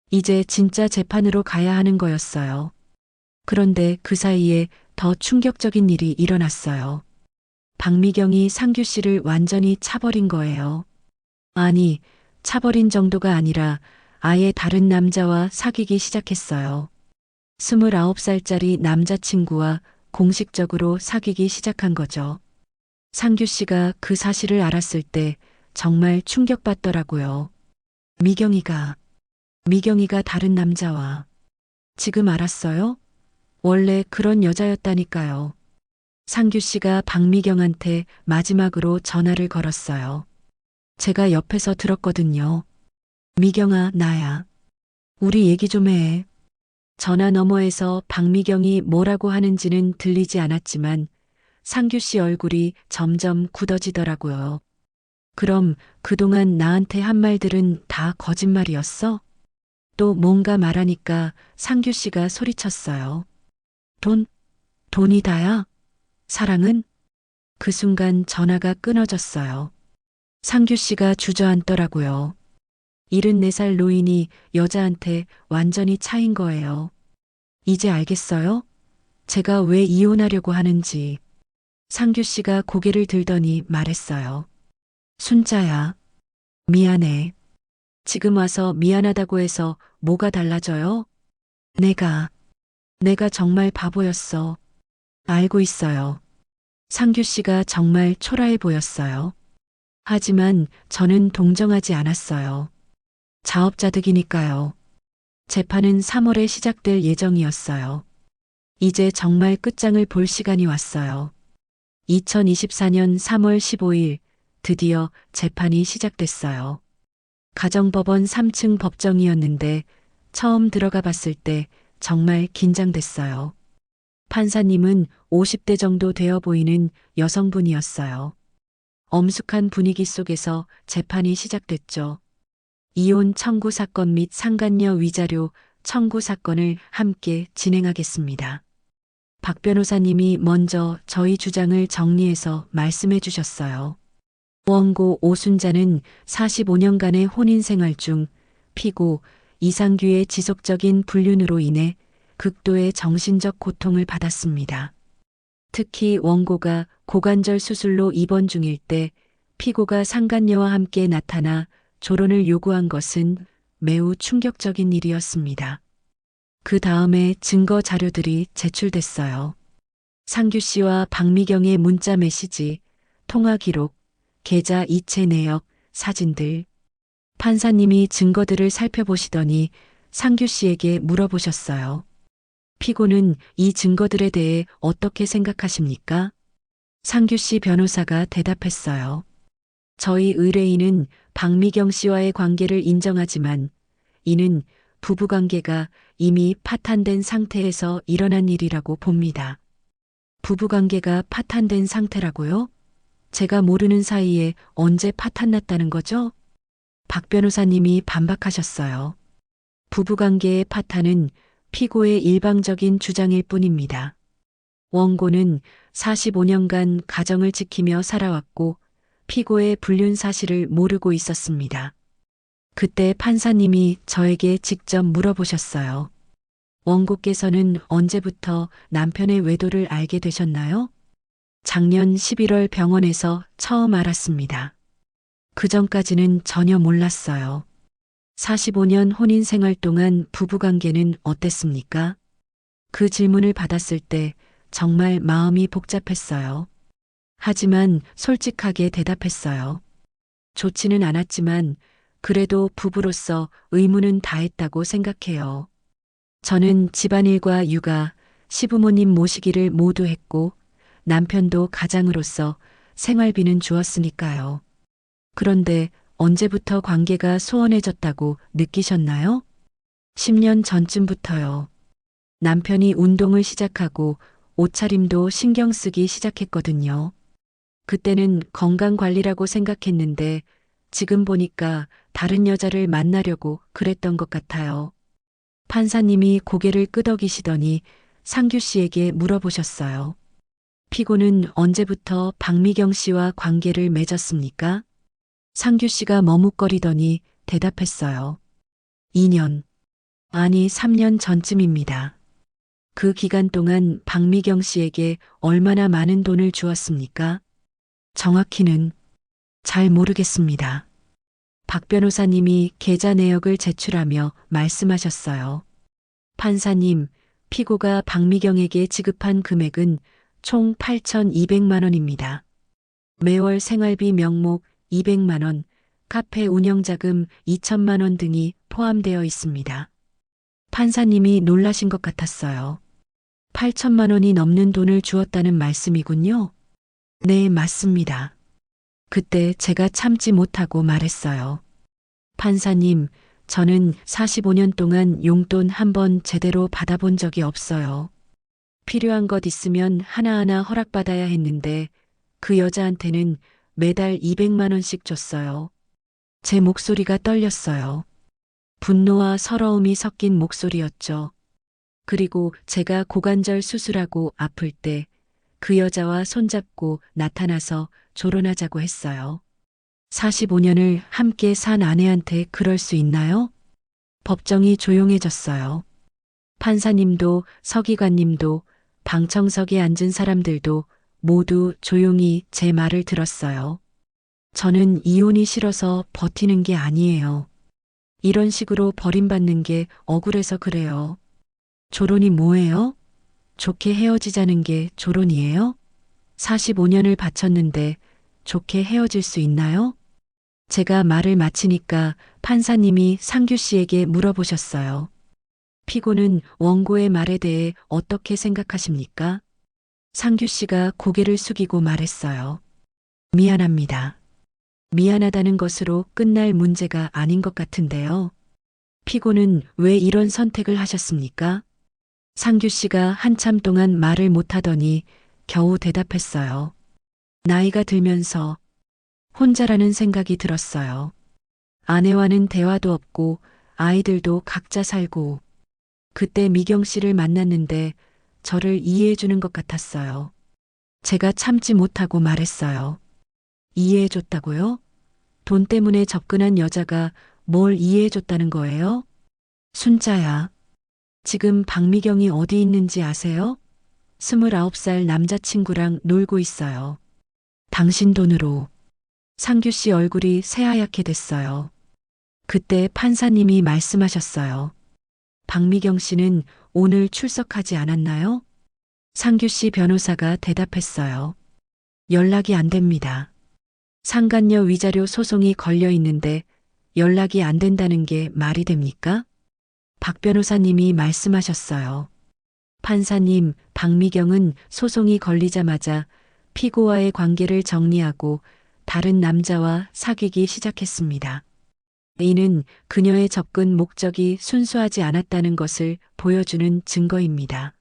Speaker 5: 이제 진짜 재판으로 가야 하는 거였어요. 그런데 그 사이에 더 충격적인 일이 일어났어요. 박미경이 상규 씨를 완전히 차버린 거예요. 아니, 차버린 정도가 아니라 아예 다른 남자와 사귀기 시작했어요. 29살짜리 남자친구와 공식적으로 사귀기 시작한 거죠. 상규 씨가 그 사실을 알았을 때 정말 충격받더라고요. 미경이가 다른 남자와. 지금 알았어요? 원래 그런 여자였다니까요. 상규 씨가 박미경한테 마지막으로 전화를 걸었어요. 제가 옆에서 들었거든요. 미경아, 나야. 우리 얘기 좀 해. 전화 너머에서 박미경이 뭐라고 하는지는 들리지 않았지만 상규 씨 얼굴이 점점 굳어지더라고요. 그럼 그동안 나한테 한 말들은 다 거짓말이었어? 또 뭔가 말하니까 상규 씨가 소리쳤어요. 돈이 다야? 사랑은? 그 순간 전화가 끊어졌어요. 상규 씨가 주저앉더라고요. 74살 노인이 여자한테 완전히 차인 거예요. 이제 알겠어요? 제가 왜 이혼하려고 하는지. 상규 씨가 고개를 들더니 말했어요. 순자야, 미안해. 지금 와서 미안하다고 해서 뭐가 달라져요? 내가 정말 바보였어. 알고 있어요. 상규 씨가 정말 초라해 보였어요. 하지만 저는 동정하지 않았어요. 자업자득이니까요. 재판은 3월에 시작될 예정이었어요. 이제 정말 끝장을 볼 시간이 왔어요. 2024년 3월 15일 드디어 재판이 시작됐어요. 가정법원 3층 법정이었는데 처음 들어가 봤을 때 정말 긴장됐어요. 판사님은 50대 정도 되어 보이는 여성분이었어요. 엄숙한 분위기 속에서 재판이 시작됐죠. 이혼 청구 사건 및 상간녀 위자료 청구 사건을 함께 진행하겠습니다. 박 변호사님이 먼저 저희 주장을 정리해서 말씀해 주셨어요. 원고 오순자는 45년간의 혼인 생활 중 피고 이상규의 지속적인 불륜으로 인해 극도의 정신적 고통을 받았습니다. 특히 원고가 고관절 수술로 입원 중일 때 피고가 상간녀와 함께 나타나 조론을 요구한 것은 매우 충격적인 일이었습니다. 그 다음에 증거 자료들이 제출됐어요. 상규 씨와 박미경의 문자 메시지, 통화 기록, 계좌 이체 내역, 사진들. 판사님이 증거들을 살펴보시더니 상규 씨에게 물어보셨어요. 피고는 이 증거들에 대해 어떻게 생각하십니까? 상규 씨 변호사가 대답했어요. 저희 의뢰인은 박미경 씨와의 관계를 인정하지만 이는 부부관계가 이미 파탄된 상태에서 일어난 일이라고 봅니다. 부부관계가 파탄된 상태라고요? 제가 모르는 사이에 언제 파탄났다는 거죠? 박 변호사님이 반박하셨어요. 부부관계의 파탄은 피고의 일방적인 주장일 뿐입니다. 원고는 45년간 가정을 지키며 살아왔고 피고의 불륜 사실을 모르고 있었습니다. 그때 판사님이 저에게 직접 물어보셨어요. 원고께서는 언제부터 남편의 외도를 알게 되셨나요? 작년 11월 병원에서 처음 알았습니다. 그 전까지는 전혀 몰랐어요. 45년 혼인 생활 동안 부부관계는 어땠습니까? 그 질문을 받았을 때 정말 마음이 복잡했어요. 하지만 솔직하게 대답했어요. 좋지는 않았지만 그래도 부부로서 의무는 다했다고 생각해요. 저는 집안일과 육아, 시부모님 모시기를 모두 했고 남편도 가장으로서 생활비는 주었으니까요. 그런데 언제부터 관계가 소원해졌다고 느끼셨나요? 10년 전쯤부터요. 남편이 운동을 시작하고 옷차림도 신경 쓰기 시작했거든요. 그때는 건강 관리라고 생각했는데 지금 보니까 다른 여자를 만나려고 그랬던 것 같아요. 판사님이 고개를 끄덕이시더니 상규 씨에게 물어보셨어요. 피고는 언제부터 박미경 씨와 관계를 맺었습니까? 상규 씨가 머뭇거리더니 대답했어요. 2년, 아니 3년 전쯤입니다. 그 기간 동안 박미경 씨에게 얼마나 많은 돈을 주었습니까? 정확히는 잘 모르겠습니다. 박 변호사님이 계좌 내역을 제출하며 말씀하셨어요. 판사님, 피고가 박미경에게 지급한 금액은 총 8,200만 원입니다. 매월 생활비 명목 200만 원, 카페 운영자금 2천만 원 등이 포함되어 있습니다. 판사님이 놀라신 것 같았어요. 8천만 원이 넘는 돈을 주었다는 말씀이군요. 네, 맞습니다. 그때 제가 참지 못하고 말했어요. 판사님, 저는 45년 동안 용돈 한 번 제대로 받아본 적이 없어요. 필요한 것 있으면 하나하나 허락받아야 했는데 그 여자한테는 매달 200만 원씩 줬어요. 제 목소리가 떨렸어요. 분노와 서러움이 섞인 목소리였죠. 그리고 제가 고관절 수술하고 아플 때 그 여자와 손잡고 나타나서 조론하자고 했어요. 45년을 함께 산 아내한테 그럴 수 있나요? 법정이 조용해졌어요. 판사님도 서기관님도 방청석에 앉은 사람들도 모두 조용히 제 말을 들었어요. 저는 이혼이 싫어서 버티는 게 아니에요. 이런 식으로 버림받는 게 억울해서 그래요. 조론이 뭐예요? 좋게 헤어지자는 게 조론이에요? 45년을 바쳤는데 좋게 헤어질 수 있나요? 제가 말을 마치니까 판사님이 상규 씨에게 물어보셨어요. 피고는 원고의 말에 대해 어떻게 생각하십니까? 상규 씨가 고개를 숙이고 말했어요. 미안합니다. 미안하다는 것으로 끝날 문제가 아닌 것 같은데요. 피고는 왜 이런 선택을 하셨습니까? 상규 씨가 한참 동안 말을 못하더니 겨우 대답했어요. 나이가 들면서 혼자라는 생각이 들었어요. 아내와는 대화도 없고 아이들도 각자 살고 그때 미경 씨를 만났는데 저를 이해해 주는 것 같았어요. 제가 참지 못하고 말했어요. 이해해 줬다고요? 돈 때문에 접근한 여자가 뭘 이해해 줬다는 거예요? 순자야. 지금 박미경이 어디 있는지 아세요? 29살 남자친구랑 놀고 있어요. 당신 돈으로. 상규 씨 얼굴이 새하얗게 됐어요. 그때 판사님이 말씀하셨어요. 박미경 씨는 오늘 출석하지 않았나요? 상규 씨 변호사가 대답했어요. 연락이 안 됩니다. 상간녀 위자료 소송이 걸려 있는데 연락이 안 된다는 게 말이 됩니까? 박 변호사님이 말씀하셨어요. 판사님, 박미경은 소송이 걸리자마자 피고와의 관계를 정리하고 다른 남자와 사귀기 시작했습니다. 이는 그녀의 접근 목적이 순수하지 않았다는 것을 보여주는 증거입니다.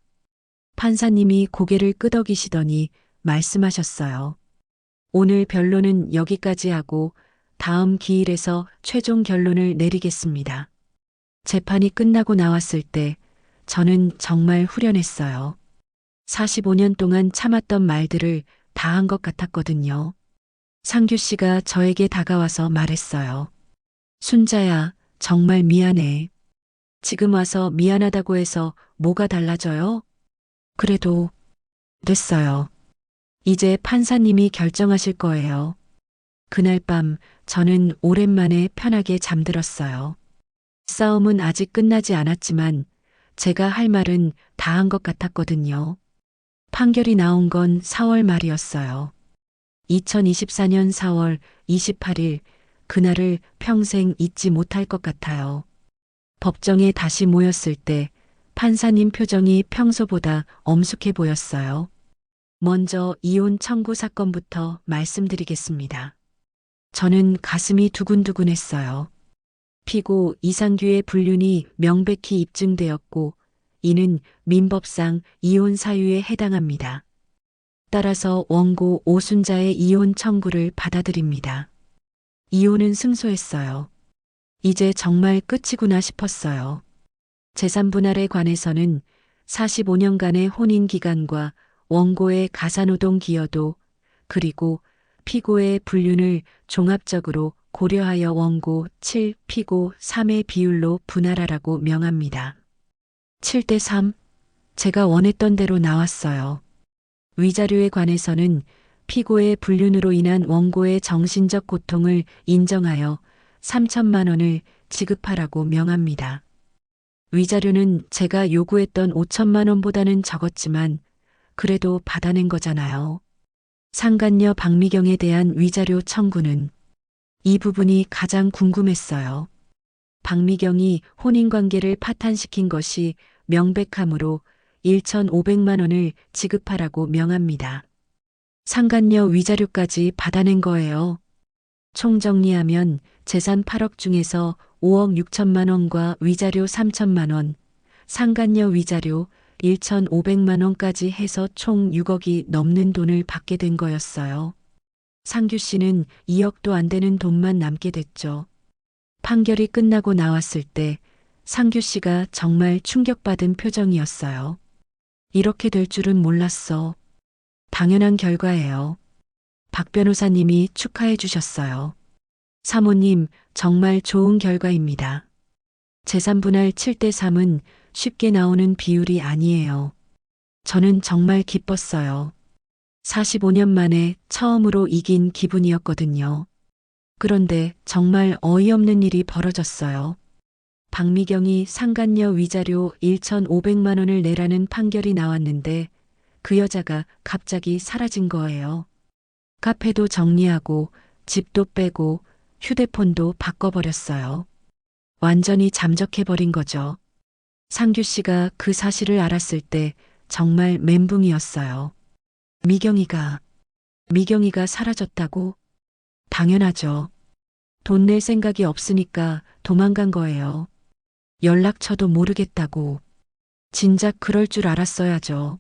Speaker 5: 판사님이 고개를 끄덕이시더니 말씀하셨어요. 오늘 변론은 여기까지 하고 다음 기일에서 최종 결론을 내리겠습니다. 재판이 끝나고 나왔을 때 저는 정말 후련했어요. 45년 동안 참았던 말들을 다 한 것 같았거든요. 상규 씨가 저에게 다가와서 말했어요. 순자야, 정말 미안해. 지금 와서 미안하다고 해서 뭐가 달라져요? 그래도 됐어요. 이제 판사님이 결정하실 거예요. 그날 밤 저는 오랜만에 편하게 잠들었어요. 싸움은 아직 끝나지 않았지만 제가 할 말은 다 한 것 같았거든요. 판결이 나온 건 4월 말이었어요. 2024년 4월 28일, 그날을 평생 잊지 못할 것 같아요. 법정에 다시 모였을 때 판사님 표정이 평소보다 엄숙해 보였어요. 먼저 이혼 청구 사건부터 말씀드리겠습니다. 저는 가슴이 두근두근했어요. 피고 이상규의 불륜이 명백히 입증되었고 이는 민법상 이혼 사유에 해당합니다. 따라서 원고 오순자의 이혼 청구를 받아들입니다. 이혼은 승소했어요. 이제 정말 끝이구나 싶었어요. 재산 분할에 관해서는 45년간의 혼인 기간과 원고의 가사노동 기여도 그리고 피고의 불륜을 종합적으로 고려하여 원고 7, 피고 3의 비율로 분할하라고 명합니다. 7대 3. 제가 원했던 대로 나왔어요. 위자료에 관해서는 피고의 불륜으로 인한 원고의 정신적 고통을 인정하여 3천만 원을 지급하라고 명합니다. 위자료는 제가 요구했던 5천만 원보다는 적었지만 그래도 받아낸 거잖아요. 상간녀 박미경에 대한 위자료 청구는 이 부분이 가장 궁금했어요. 박미경이 혼인관계를 파탄시킨 것이 명백하므로 1,500만 원을 지급하라고 명합니다. 상간녀 위자료까지 받아낸 거예요. 총정리하면 재산 8억 중에서 5억 6천만 원과 위자료 3천만 원, 상간녀 위자료 1,500만 원까지 해서 총 6억이 넘는 돈을 받게 된 거였어요. 상규 씨는 2억도 안 되는 돈만 남게 됐죠. 판결이 끝나고 나왔을 때 상규 씨가 정말 충격받은 표정이었어요. 이렇게 될 줄은 몰랐어. 당연한 결과예요. 박 변호사님이 축하해 주셨어요. 사모님, 정말 좋은 결과입니다. 재산분할 7대 3은 쉽게 나오는 비율이 아니에요. 저는 정말 기뻤어요. 45년 만에 처음으로 이긴 기분이었거든요. 그런데 정말 어이없는 일이 벌어졌어요. 박미경이 상간녀 위자료 1,500만 원을 내라는 판결이 나왔는데 그 여자가 갑자기 사라진 거예요. 카페도 정리하고 집도 빼고 휴대폰도 바꿔버렸어요. 완전히 잠적해버린 거죠. 상규 씨가 그 사실을 알았을 때 정말 멘붕이었어요. 미경이가 사라졌다고? 당연하죠. 돈 낼 생각이 없으니까 도망간 거예요. 연락처도 모르겠다고. 진작 그럴 줄 알았어야죠.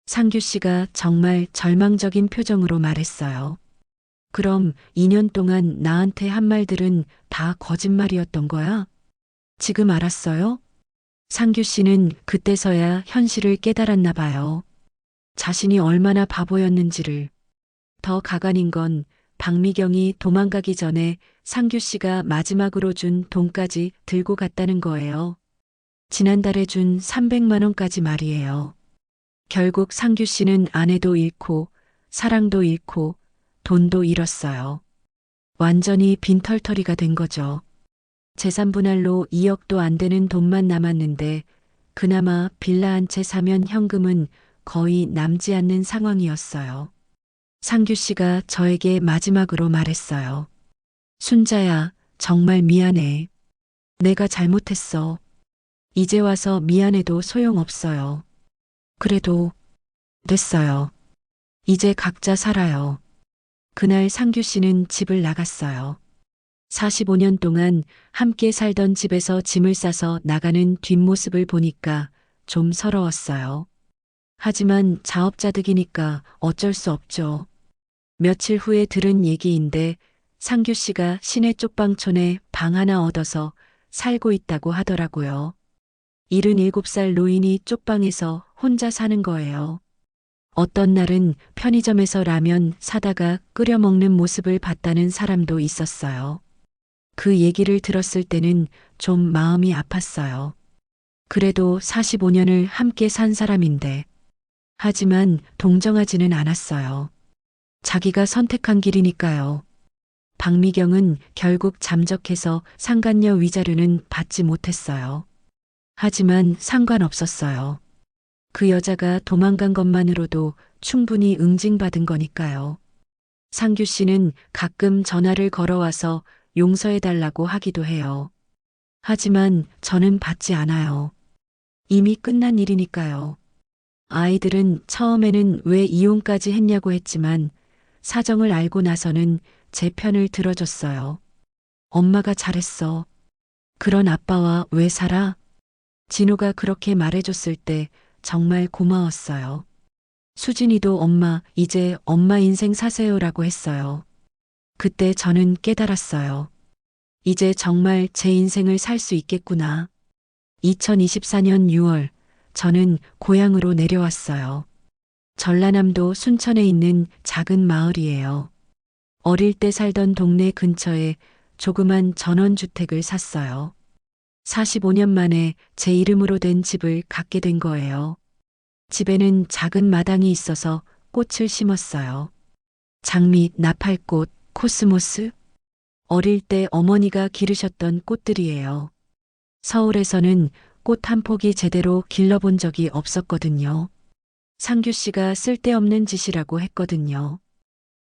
Speaker 5: 상규 씨가 정말 절망적인 표정으로 말했어요. 그럼 2년 동안 나한테 한 말들은 다 거짓말이었던 거야? 지금 알았어요? 상규 씨는 그때서야 현실을 깨달았나 봐요. 자신이 얼마나 바보였는지를. 더 가관인 건 박미경이 도망가기 전에 상규 씨가 마지막으로 준 돈까지 들고 갔다는 거예요. 지난달에 준 300만 원까지 말이에요. 결국 상규 씨는 아내도 잃고 사랑도 잃고 돈도 잃었어요. 완전히 빈털터리가 된 거죠. 재산 분할로 2억도 안 되는 돈만 남았는데 그나마 빌라 한 채 사면 현금은 거의 남지 않는 상황이었어요. 상규 씨가 저에게 마지막으로 말했어요. 순자야, 정말 미안해. 내가 잘못했어. 이제 와서 미안해도 소용없어요. 그래도 됐어요. 이제 각자 살아요. 그날 상규 씨는 집을 나갔어요. 45년 동안 함께 살던 집에서 짐을 싸서 나가는 뒷모습을 보니까 좀 서러웠어요. 하지만 자업자득이니까 어쩔 수 없죠. 며칠 후에 들은 얘기인데 상규 씨가 시내 쪽방촌에 방 하나 얻어서 살고 있다고 하더라고요. 77살 노인이 쪽방에서 혼자 사는 거예요. 어떤 날은 편의점에서 라면 사다가 끓여 먹는 모습을 봤다는 사람도 있었어요. 그 얘기를 들었을 때는 좀 마음이 아팠어요. 그래도 45년을 함께 산 사람인데. 하지만 동정하지는 않았어요. 자기가 선택한 길이니까요. 박미경은 결국 잠적해서 상간녀 위자료는 받지 못했어요. 하지만 상관없었어요. 그 여자가 도망간 것만으로도 충분히 응징받은 거니까요. 상규 씨는 가끔 전화를 걸어와서 용서해달라고 하기도 해요. 하지만 저는 받지 않아요. 이미 끝난 일이니까요. 아이들은 처음에는 왜 이혼까지 했냐고 했지만 사정을 알고 나서는 제 편을 들어줬어요. 엄마가 잘했어. 그런 아빠와 왜 살아? 진호가 그렇게 말해줬을 때 정말 고마웠어요. 수진이도 엄마, 이제 엄마 인생 사세요라고 했어요. 그때 저는 깨달았어요. 이제 정말 제 인생을 살 수 있겠구나. 2024년 6월, 저는 고향으로 내려왔어요. 전라남도 순천에 있는 작은 마을이에요. 어릴 때 살던 동네 근처에 조그만 전원주택을 샀어요. 45년 만에 제 이름으로 된 집을 갖게 된 거예요. 집에는 작은 마당이 있어서 꽃을 심었어요. 장미, 나팔꽃, 코스모스. 어릴 때 어머니가 기르셨던 꽃들이에요. 서울에서는 꽃 한 폭이 제대로 길러본 적이 없었거든요. 상규 씨가 쓸데없는 짓이라고 했거든요.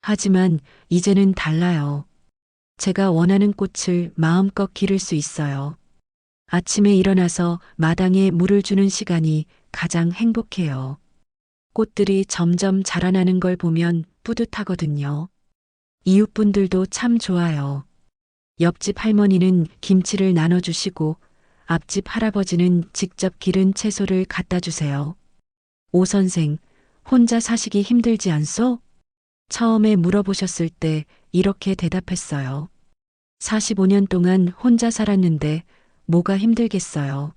Speaker 5: 하지만 이제는 달라요. 제가 원하는 꽃을 마음껏 기를 수 있어요. 아침에 일어나서 마당에 물을 주는 시간이 가장 행복해요. 꽃들이 점점 자라나는 걸 보면 뿌듯하거든요. 이웃분들도 참 좋아요. 옆집 할머니는 김치를 나눠주시고 앞집 할아버지는 직접 기른 채소를 갖다 주세요. 오 선생, 혼자 사시기 힘들지 않소? 처음에 물어보셨을 때 이렇게 대답했어요. 45년 동안 혼자 살았는데 뭐가 힘들겠어요.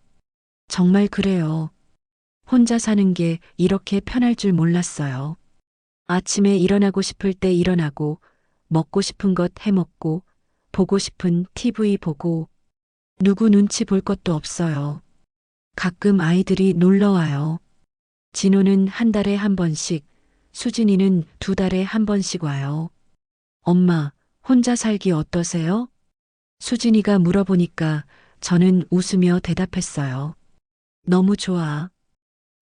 Speaker 5: 정말 그래요. 혼자 사는 게 이렇게 편할 줄 몰랐어요. 아침에 일어나고 싶을 때 일어나고, 먹고 싶은 것 해먹고, 보고 싶은 TV 보고, 누구 눈치 볼 것도 없어요. 가끔 아이들이 놀러 와요. 진호는 한 달에 한 번씩, 수진이는 2달에 한 번씩 와요. 엄마, 혼자 살기 어떠세요? 수진이가 물어보니까 저는 웃으며 대답했어요. 너무 좋아.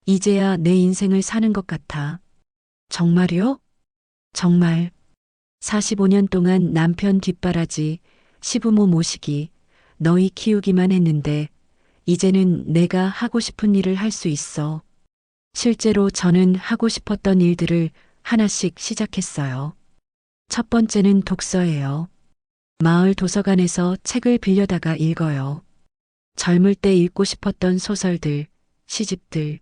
Speaker 5: 이제야 내 인생을 사는 것 같아. 정말요? 정말. 45년 동안 남편 뒷바라지, 시부모 모시기, 너희 키우기만 했는데 이제는 내가 하고 싶은 일을 할 수 있어. 실제로 저는 하고 싶었던 일들을 하나씩 시작했어요. 첫 번째는 독서예요. 마을 도서관에서 책을 빌려다가 읽어요. 젊을 때 읽고 싶었던 소설들, 시집들.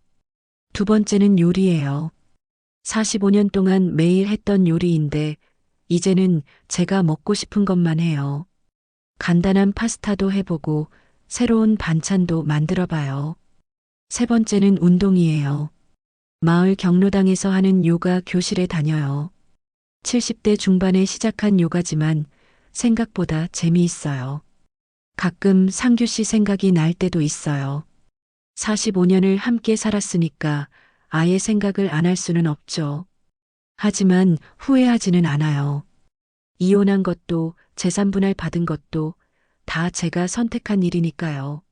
Speaker 5: 두 번째는 요리예요. 45년 동안 매일 했던 요리인데 이제는 제가 먹고 싶은 것만 해요. 간단한 파스타도 해보고 새로운 반찬도 만들어 봐요. 세 번째는 운동이에요. 마을 경로당에서 하는 요가 교실에 다녀요. 70대 중반에 시작한 요가지만 생각보다 재미있어요. 가끔 상규 씨 생각이 날 때도 있어요. 45년을 함께 살았으니까 아예 생각을 안 할 수는 없죠. 하지만 후회하지는 않아요. 이혼한 것도 재산분할 받은 것도 다 제가 선택한 일이니까요.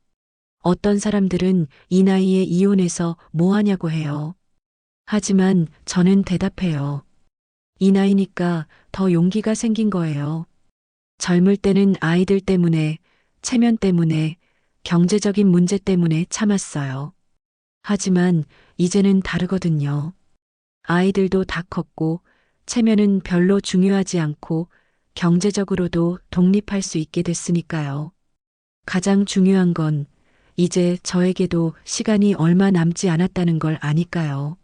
Speaker 5: 어떤 사람들은 이 나이에 이혼해서 뭐 하냐고 해요. 하지만 저는 대답해요. 이 나이니까 더 용기가 생긴 거예요. 젊을 때는 아이들 때문에, 체면 때문에, 경제적인 문제 때문에 참았어요. 하지만 이제는 다르거든요. 아이들도 다 컸고, 체면은 별로 중요하지 않고, 경제적으로도 독립할 수 있게 됐으니까요. 가장 중요한 건 이제 저에게도 시간이 얼마 남지 않았다는 걸 아니까요.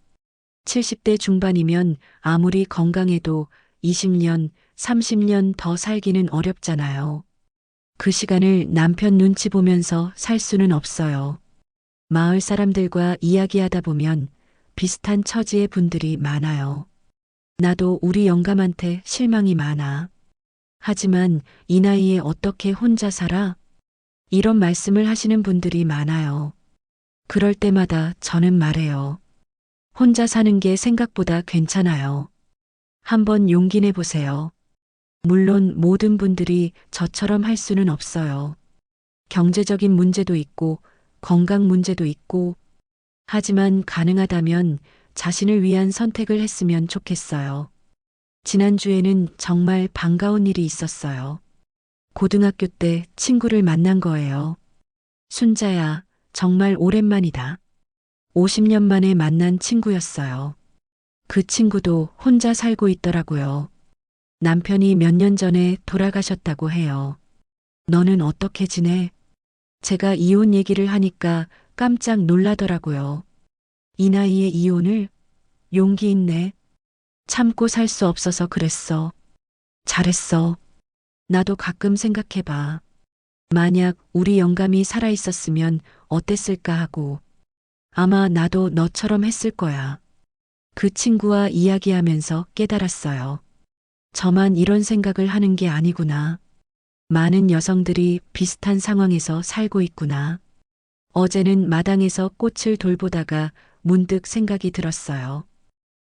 Speaker 5: 70대 중반이면 아무리 건강해도 20년, 30년 더 살기는 어렵잖아요. 그 시간을 남편 눈치 보면서 살 수는 없어요. 마을 사람들과 이야기하다 보면 비슷한 처지의 분들이 많아요. 나도 우리 영감한테 실망이 많아. 하지만 이 나이에 어떻게 혼자 살아? 이런 말씀을 하시는 분들이 많아요. 그럴 때마다 저는 말해요. 혼자 사는 게 생각보다 괜찮아요. 한번 용기 내보세요. 물론 모든 분들이 저처럼 할 수는 없어요. 경제적인 문제도 있고, 건강 문제도 있고, 하지만 가능하다면 자신을 위한 선택을 했으면 좋겠어요. 지난주에는 정말 반가운 일이 있었어요. 고등학교 때 친구를 만난 거예요. 순자야, 정말 오랜만이다. 50년 만에 만난 친구였어요. 그 친구도 혼자 살고 있더라고요. 남편이 몇 년 전에 돌아가셨다고 해요. 너는 어떻게 지내? 제가 이혼 얘기를 하니까 깜짝 놀라더라고요. 이 나이에 이혼을? 용기 있네. 참고 살 수 없어서 그랬어. 잘했어. 나도 가끔 생각해봐. 만약 우리 영감이 살아있었으면 어땠을까 하고. 아마 나도 너처럼 했을 거야. 그 친구와 이야기하면서 깨달았어요. 저만 이런 생각을 하는 게 아니구나. 많은 여성들이 비슷한 상황에서 살고 있구나. 어제는 마당에서 꽃을 돌보다가 문득 생각이 들었어요.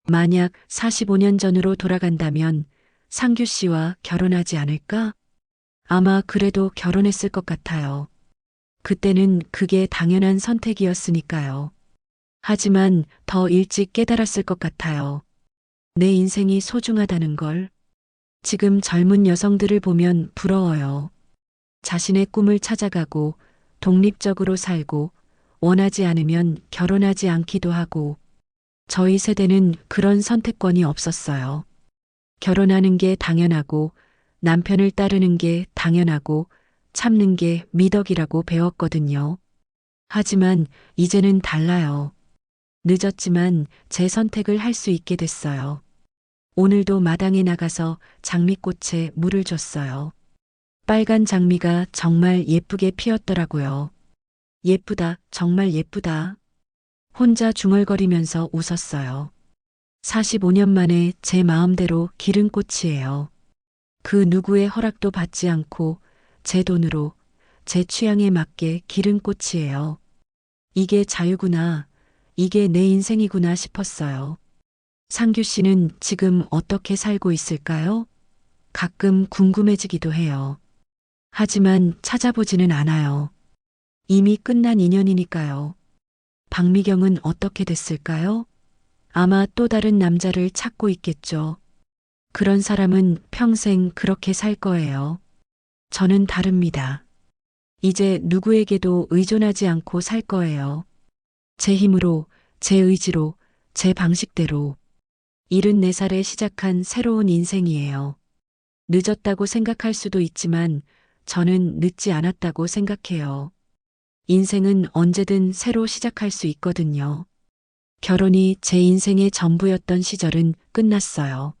Speaker 5: 만약 45년 전으로 돌아간다면 상규 씨와 결혼하지 않을까? 아마 그래도 결혼했을 것 같아요. 그때는 그게 당연한 선택이었으니까요. 하지만 더 일찍 깨달았을 것 같아요. 내 인생이 소중하다는 걸. 지금 젊은 여성들을 보면 부러워요. 자신의 꿈을 찾아가고 독립적으로 살고 원하지 않으면 결혼하지 않기도 하고 저희 세대는 그런 선택권이 없었어요. 결혼하는 게 당연하고 남편을 따르는 게 당연하고 참는 게 미덕이라고 배웠거든요. 하지만 이제는 달라요. 늦었지만 제 선택을 할 수 있게 됐어요. 오늘도 마당에 나가서 장미꽃에 물을 줬어요. 빨간 장미가 정말 예쁘게 피었더라고요. 예쁘다, 정말 예쁘다. 혼자 중얼거리면서 웃었어요. 45년 만에 제 마음대로 기른 꽃이에요. 그 누구의 허락도 받지 않고 제 돈으로 제 취향에 맞게 기른 꽃이에요. 이게 자유구나. 이게 내 인생이구나 싶었어요. 상규 씨는 지금 어떻게 살고 있을까요? 가끔 궁금해지기도 해요. 하지만 찾아보지는 않아요. 이미 끝난 인연이니까요. 박미경은 어떻게 됐을까요? 아마 또 다른 남자를 찾고 있겠죠. 그런 사람은 평생 그렇게 살 거예요. 저는 다릅니다. 이제 누구에게도 의존하지 않고 살 거예요. 제 힘으로, 제 의지로, 제 방식대로. 74살에 시작한 새로운 인생이에요. 늦었다고 생각할 수도 있지만 저는 늦지 않았다고 생각해요. 인생은 언제든 새로 시작할 수 있거든요. 결혼이 제 인생의 전부였던 시절은 끝났어요.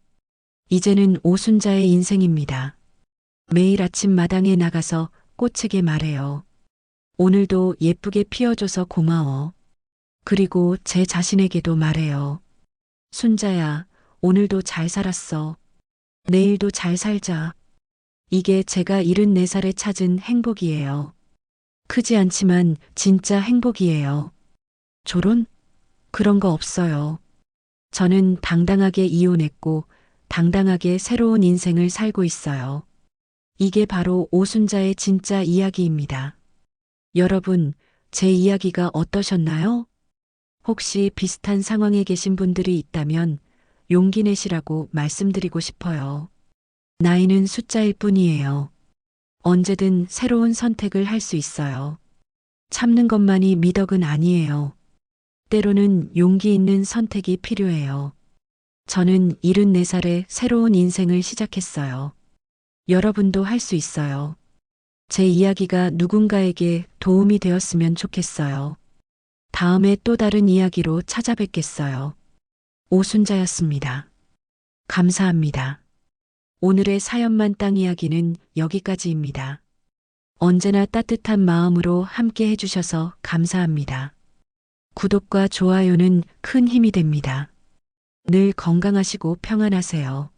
Speaker 5: 이제는 오순자의 인생입니다. 매일 아침 마당에 나가서 꽃에게 말해요. 오늘도 예쁘게 피워줘서 고마워. 그리고 제 자신에게도 말해요. 순자야, 오늘도 잘 살았어. 내일도 잘 살자. 이게 제가 74살에 찾은 행복이에요. 크지 않지만 진짜 행복이에요. 졸혼? 그런 거 없어요. 저는 당당하게 이혼했고 당당하게 새로운 인생을 살고 있어요. 이게 바로 오순자의 진짜 이야기입니다. 여러분, 제 이야기가 어떠셨나요? 혹시 비슷한 상황에 계신 분들이 있다면 용기 내시라고 말씀드리고 싶어요. 나이는 숫자일 뿐이에요. 언제든 새로운 선택을 할 수 있어요. 참는 것만이 미덕은 아니에요. 때로는 용기 있는 선택이 필요해요. 저는 74살에 새로운 인생을 시작했어요. 여러분도 할 수 있어요. 제 이야기가 누군가에게 도움이 되었으면 좋겠어요. 다음에 또 다른 이야기로 찾아뵙겠어요. 오순자였습니다. 감사합니다. 오늘의 사연만 땅 이야기는 여기까지입니다. 언제나 따뜻한 마음으로 함께 해주셔서 감사합니다. 구독과 좋아요는 큰 힘이 됩니다. 늘 건강하시고 평안하세요.